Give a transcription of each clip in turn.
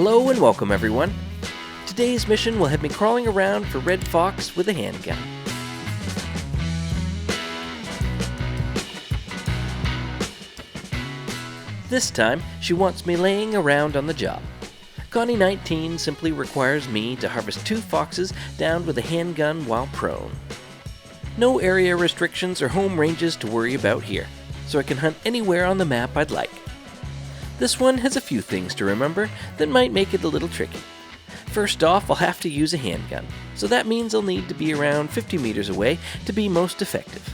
Hello and welcome everyone. Today's mission will have me crawling around for red fox with a handgun. This time, she wants me laying around on the job. Conni 19 simply requires me to harvest 2 foxes downed with a handgun while prone. No area restrictions or home ranges to worry about here, so I can hunt anywhere on the map I'd like. This one has a few things to remember that might make it a little tricky. First off, I'll have to use a handgun, so that means I'll need to be around 50 meters away to be most effective.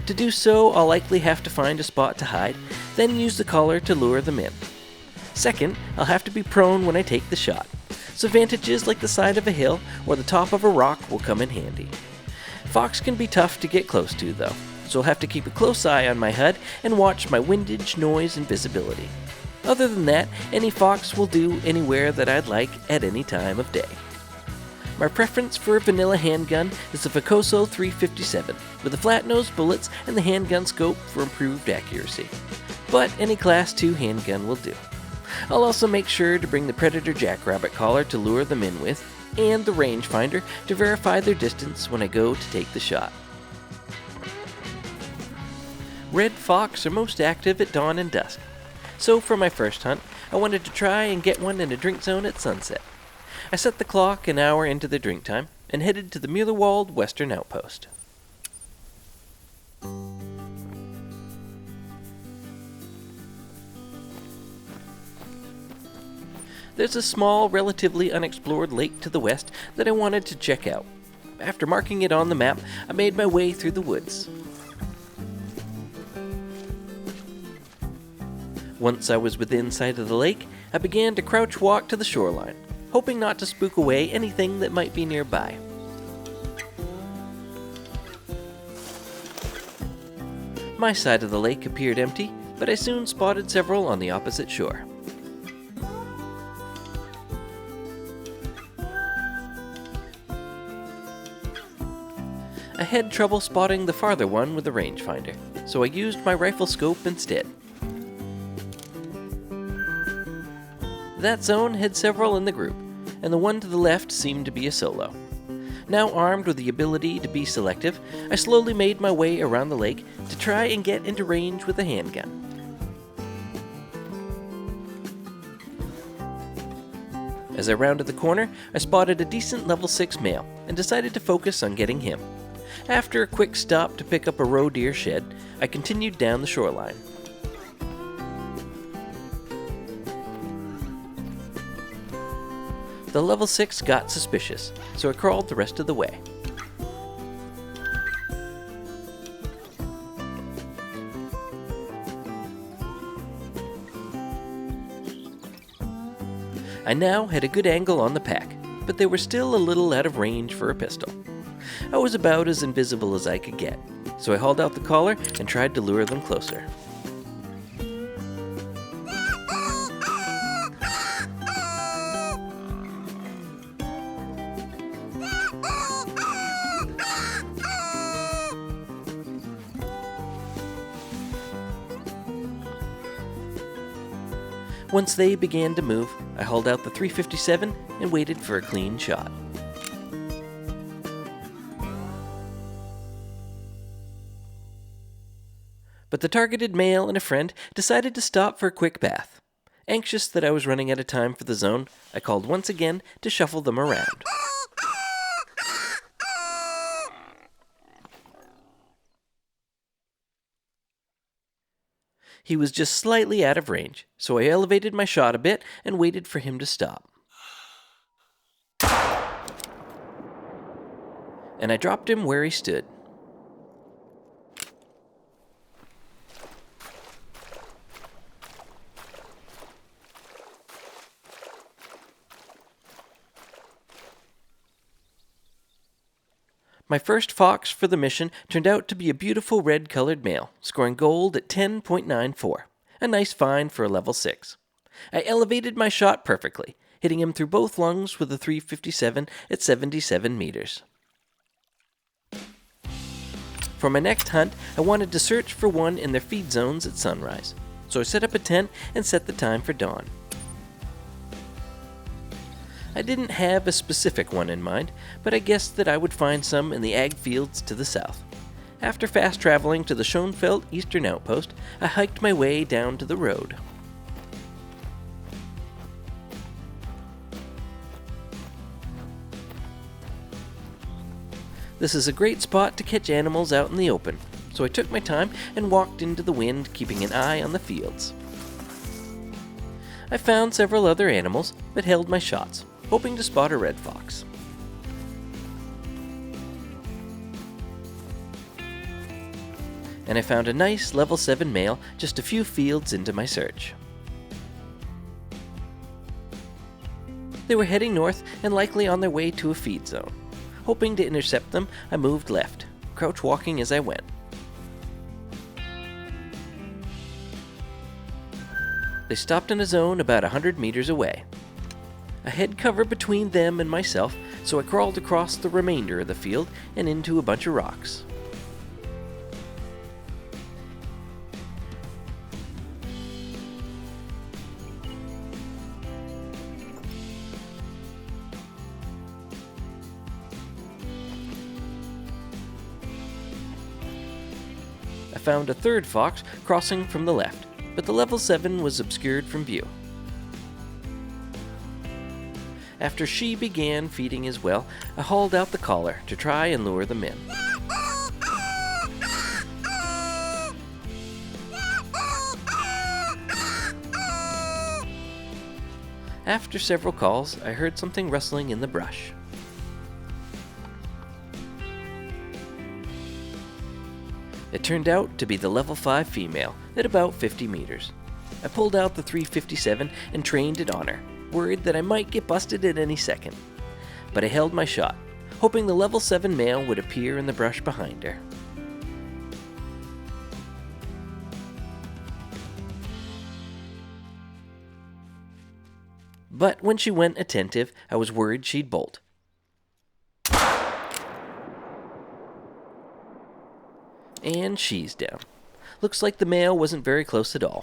To do so, I'll likely have to find a spot to hide, then use the collar to lure them in. Second, I'll have to be prone when I take the shot, so vantages like the side of a hill or the top of a rock will come in handy. Fox can be tough to get close to though, so I'll have to keep a close eye on my HUD and watch my windage, noise, and visibility. Other than that, any fox will do anywhere that I'd like at any time of day. My preference for a vanilla handgun is the Vicoso 357, with the flat-nose bullets and the handgun scope for improved accuracy. But any Class 2 handgun will do. I'll also make sure to bring the Predator Jackrabbit collar to lure them in with, and the rangefinder to verify their distance when I go to take the shot. Red fox are most active at dawn and dusk, so for my first hunt, I wanted to try and get one in a drink zone at sunset. I set the clock an hour into the drink time and headed to the Muellerwald Western Outpost. There's a small, relatively unexplored lake to the west that I wanted to check out. After marking it on the map, I made my way through the woods. Once I was within sight of the lake, I began to crouch walk to the shoreline, hoping not to spook away anything that might be nearby. My side of the lake appeared empty, but I soon spotted several on the opposite shore. I had trouble spotting the farther one with the rangefinder, so I used my rifle scope instead. That zone had several in the group, and the one to the left seemed to be a solo. Now armed with the ability to be selective, I slowly made my way around the lake to try and get into range with a handgun. As I rounded the corner, I spotted a decent level 6 male and decided to focus on getting him. After a quick stop to pick up a roe deer shed, I continued down the shoreline. The level 6 got suspicious, so I crawled the rest of the way. I now had a good angle on the pack, but they were still a little out of range for a pistol. I was about as invisible as I could get, so I hauled out the collar and tried to lure them closer. Once they began to move, I hauled out the 357 and waited for a clean shot. But the targeted male and a friend decided to stop for a quick bath. Anxious that I was running out of time for the zone, I called once again to shuffle them around. He was just slightly out of range, so I elevated my shot a bit and waited for him to stop. And I dropped him where he stood. My first fox for the mission turned out to be a beautiful red-colored male, scoring gold at 10.94, a nice find for a level 6. I elevated my shot perfectly, hitting him through both lungs with a 357 at 77 meters. For my next hunt, I wanted to search for one in their feed zones at sunrise, so I set up a tent and set the time for dawn. I didn't have a specific one in mind, but I guessed that I would find some in the ag fields to the south. After fast traveling to the Schoenfeld Eastern Outpost, I hiked my way down to the road. This is a great spot to catch animals out in the open, so I took my time and walked into the wind, keeping an eye on the fields. I found several other animals, but held my shots, hoping to spot a red fox. And I found a nice level 7 male just a few fields into my search. They were heading north and likely on their way to a feed zone. Hoping to intercept them, I moved left, crouch walking as I went. They stopped in a zone about 100 meters away. I had cover between them and myself, so I crawled across the remainder of the field and into a bunch of rocks. I found a third fox crossing from the left, but the level 7 was obscured from view. After she began feeding as well, I hauled out the collar to try and lure them in. After several calls, I heard something rustling in the brush. It turned out to be the level 5 female at about 50 meters. I pulled out the 357 and trained it on her, worried that I might get busted at any second. But I held my shot, hoping the level 7 male would appear in the brush behind her. But when she went attentive, I was worried she'd bolt. And she's down. Looks like the male wasn't very close at all.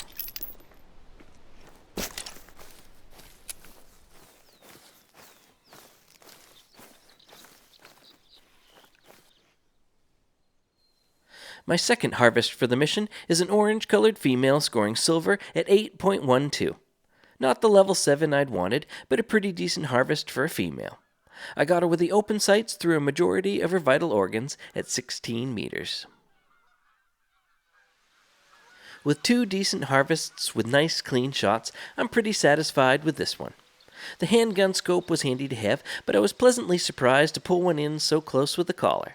My second harvest for the mission is an orange-colored female scoring silver at 8.12. Not the level 7 I'd wanted, but a pretty decent harvest for a female. I got her with the open sights through a majority of her vital organs at 16 meters. With 2 decent harvests with nice clean shots, I'm pretty satisfied with this one. The handgun scope was handy to have, but I was pleasantly surprised to pull one in so close with the collar.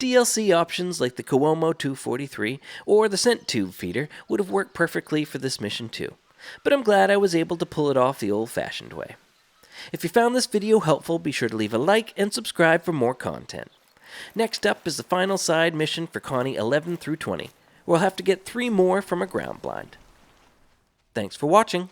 DLC options like the Cuomo 243 or the scent tube feeder would have worked perfectly for this mission too, but I'm glad I was able to pull it off the old-fashioned way. If you found this video helpful, be sure to leave a like and subscribe for more content. Next up is the final side mission for Conni 11 through 20. We'll have to get 3 more from a ground blind. Thanks for watching.